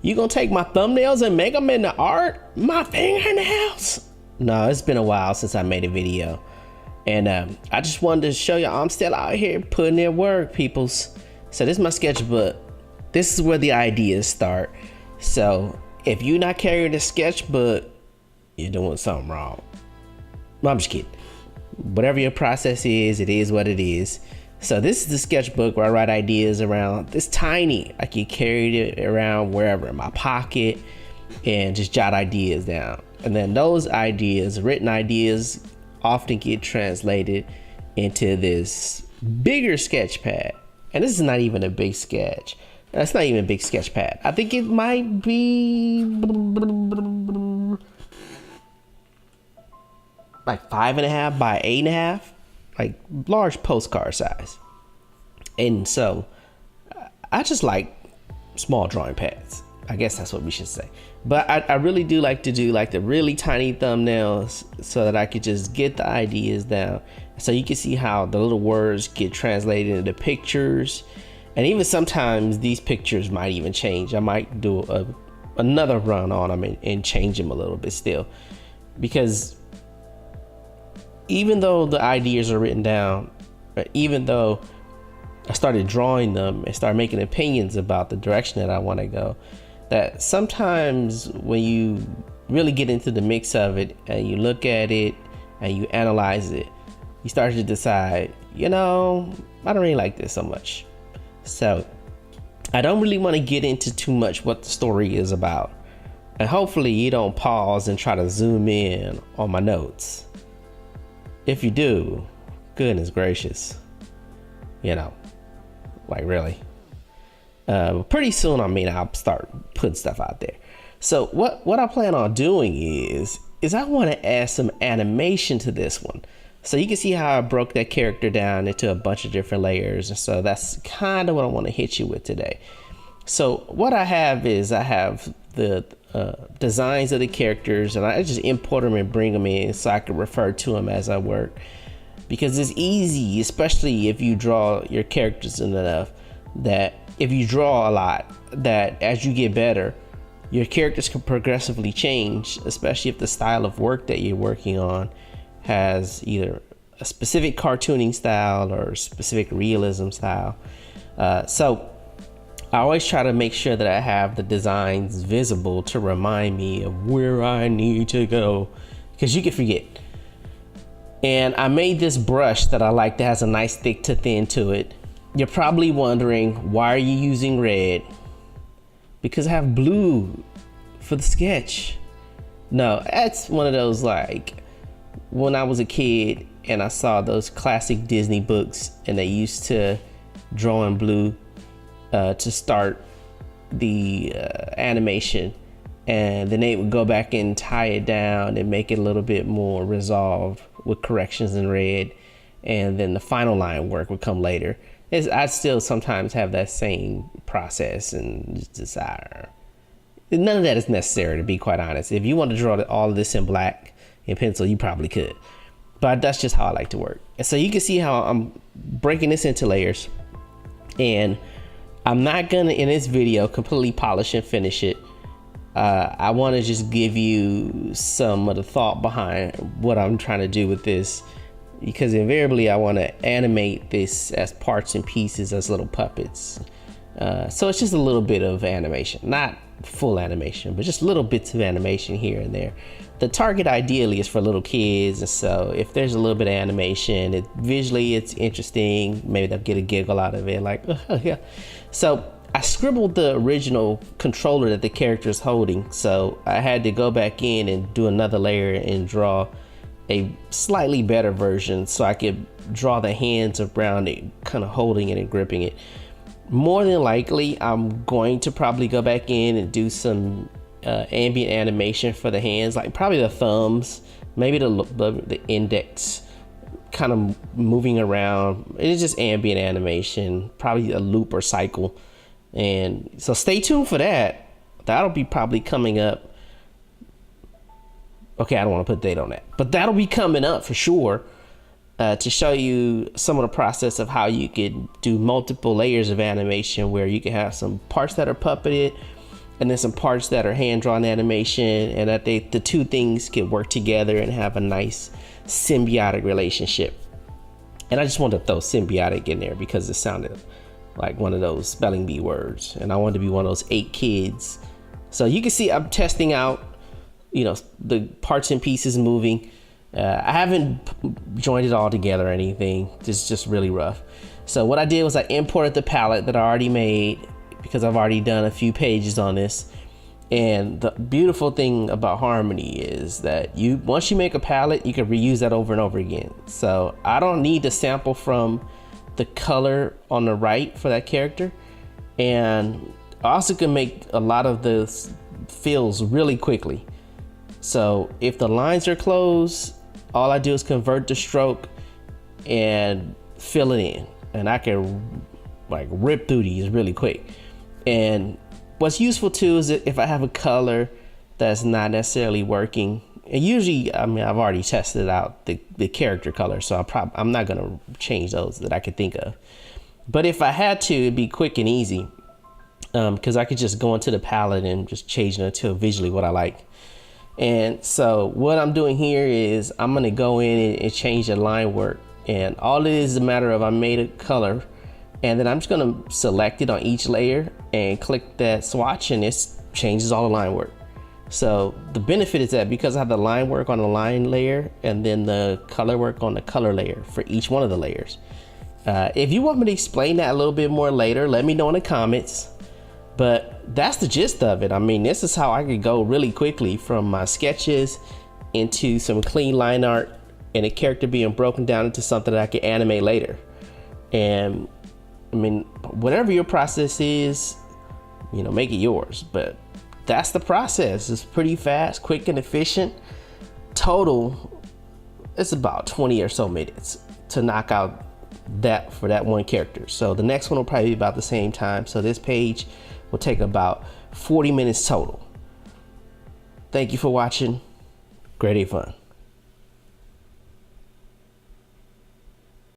You gonna take my thumbnails and make them into art? My fingernails? No, it's been a while since I made a video. And I just wanted to show you I'm still out here putting in work, peoples. So this is my sketchbook. This is where the ideas start. So if you're not carrying a sketchbook, you're doing something wrong. No, I'm just kidding. Whatever your process is, it is what it is. So this is the sketchbook where I write ideas around. It's tiny. I can carry it around wherever, in my pocket, and just jot ideas down. And then those ideas, written ideas, often get translated into this bigger sketch pad. And this is not even a big sketch. That's not even a big sketch pad. I think it might be like 5.5 by 8.5. Like large postcard size. And so I just like small drawing pads. I guess that's what we should say. But I really do like to do like the really tiny thumbnails so that I could just get the ideas down. So you can see how the little words get translated into pictures. And even sometimes these pictures might even change. I might do another run on them and change them a little bit still. Because even though the ideas are written down, even though I started drawing them and started making opinions about the direction that I want to go, that sometimes when you really get into the mix of it and you look at it and you analyze it, you start to decide, I don't really like this so much. So I don't really want to get into too much what the story is about. And hopefully you don't pause and try to zoom in on my notes. If you do, goodness gracious, like really. Pretty soon, I'll start putting stuff out there. So what I plan on doing is I want to add some animation to this one. So you can see how I broke that character down into a bunch of different layers. And so that's kind of what I want to hit you with today. So what I have is I have the designs of the characters, and I just import them and bring them in so I can refer to them as I work, because it's easy, especially if you draw your characters enough, that if you draw a lot, that as you get better, your characters can progressively change, especially if the style of work that you're working on has either a specific cartooning style or specific realism style. So I always try to make sure that I have the designs visible to remind me of where I need to go, because you can forget. And I made this brush that I like that has a nice thick to thin to it. You're probably wondering, why are you using red? Because I have blue for the sketch. No, that's one of those, like when I was a kid and I saw those classic Disney books and they used to draw in blue to start the animation, and then they would go back and tie it down and make it a little bit more resolved with corrections in red, and then the final line work would come later. I still sometimes have that same process and desire. None of that is necessary, to be quite honest. If you want to draw all of this in black in pencil, you probably could, but that's just how I like to work. And so you can see how I'm breaking this into layers, and I'm not gonna in this video completely polish and finish it. I want to just give you some of the thought behind what I'm trying to do with this, because invariably I want to animate this as parts and pieces, as little puppets. So it's just a little bit of animation, not full animation, but just little bits of animation here and there. The target ideally is for little kids, and so if there's a little bit of animation, visually it's interesting, maybe they'll get a giggle out of it, like, oh, yeah. So I scribbled the original controller that the character is holding, so I had to go back in and do another layer and draw a slightly better version so I could draw the hands around it, kind of holding it and gripping it. More than likely, I'm going to probably go back in and do some ambient animation for the hands, like probably the thumbs, maybe the index kind of moving around. It's just ambient animation, probably a loop or cycle. And so stay tuned for that. That'll be probably coming up. Okay, I don't want to put a date on that, but that'll be coming up for sure, to show you some of the process of how you could do multiple layers of animation, where you can have some parts that are puppeted and then some parts that are hand-drawn animation, and that the two things can work together and have a nice symbiotic relationship. And I just wanted to throw symbiotic in there because it sounded like one of those spelling bee words, and I wanted to be one of those 8 kids. So you can see I'm testing out, you know, the parts and pieces moving. I haven't joined it all together or anything. It's just really rough. So what I did was I imported the palette that I already made, because I've already done a few pages on this. And the beautiful thing about Harmony is that once you make a palette, you can reuse that over and over again. So I don't need to sample from the color on the right for that character. And I also can make a lot of the fills really quickly. So if the lines are closed, all I do is convert the stroke and fill it in. And I can like rip through these really quick. And what's useful too is that if I have a color that's not necessarily working, and usually, I mean, I've already tested out the character color, so I'm not gonna change those that I could think of. But if I had to, it'd be quick and easy, because I could just go into the palette and just change it until visually what I like. And so what I'm doing here is I'm gonna go in and change the line work, and all it is a matter of I made a color, and then I'm just gonna select it on each layer and click that swatch, and it changes all the line work. So the benefit is that because I have the line work on the line layer and then the color work on the color layer for each one of the layers. If you want me to explain that a little bit more later, let me know in the comments. But that's the gist of it. I mean, this is how I could go really quickly from my sketches into some clean line art and a character being broken down into something that I can animate later. And I mean, whatever your process is, you know, make it yours. But that's the process. It's pretty fast, quick, and efficient. Total, it's about 20 or so minutes to knock out that for that one character. So the next one will probably be about the same time. So this page will take about 40 minutes total. Thank you for watching. Grady Fun.